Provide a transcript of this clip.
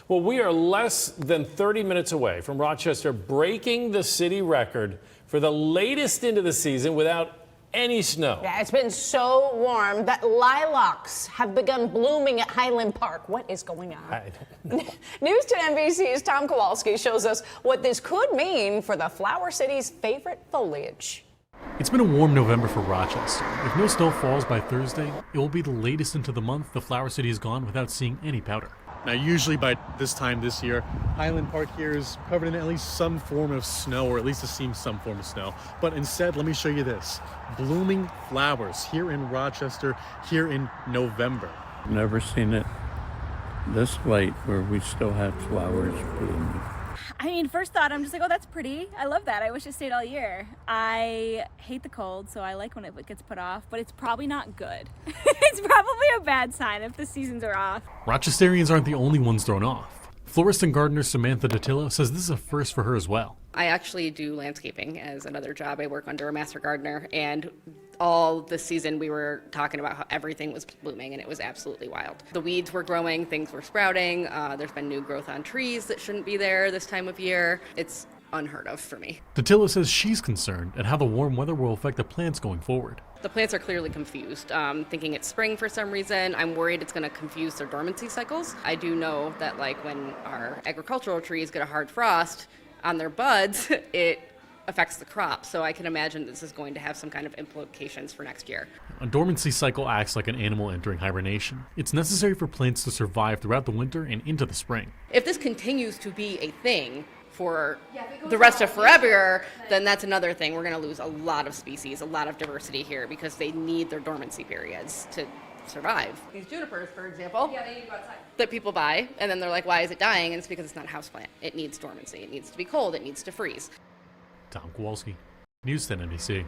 Well, we are less than 30 minutes away from Rochester breaking the city record for the latest into the season without any snow. Yeah, it's been so warm that lilacs have begun blooming at Highland Park. What is going on? I don't know. News 10 NBC's Tom Kowalski shows us what this could mean for the Flower City's favorite foliage. It's been a warm November for Rochester. If no snow falls by Thursday, it will be the latest into the month the Flower City has gone without seeing any powder. Now, usually by this time this year, Highland Park here is covered in at least some form of snow, or at least it seems some form of snow. But instead, let me show you this. Blooming flowers here in Rochester, here in November. Never seen it this late where we still have flowers blooming. I mean, first thought, I'm just like, oh, that's pretty. I love that. I wish it stayed all year. I hate the cold, so I like when it gets put off, but it's probably not good. It's probably a bad sign if the seasons are off. Rochesterians aren't the only ones thrown off. Florist and gardener Samantha Datillo says this is a first for her as well. I actually do landscaping as another job. I work under a master gardener, and all this season we were talking about how everything was blooming, and it was absolutely wild. The weeds were growing, things were sprouting, there's been new growth on trees that shouldn't be there this time of year. It's unheard of for me. Datillo says she's concerned at how the warm weather will affect the plants going forward. The plants are clearly confused, thinking it's spring for some reason. I'm worried it's going to confuse their dormancy cycles. I do know that like when our agricultural trees get a hard frost on their buds, it affects the crop. So I can imagine this is going to have some kind of implications for next year. A dormancy cycle acts like an animal entering hibernation. It's necessary for plants to survive throughout the winter and into the spring. If this continues to be a thing for the rest of forever, then that's another thing. We're going to lose a lot of species, a lot of diversity here because they need their dormancy periods to survive. These junipers, for example, they need to go outside, that people buy, and then they're like, why is it dying? And it's because it's not a houseplant. It needs dormancy. It needs to be cold. It needs to freeze. Tom Kowalski, News 10 NBC.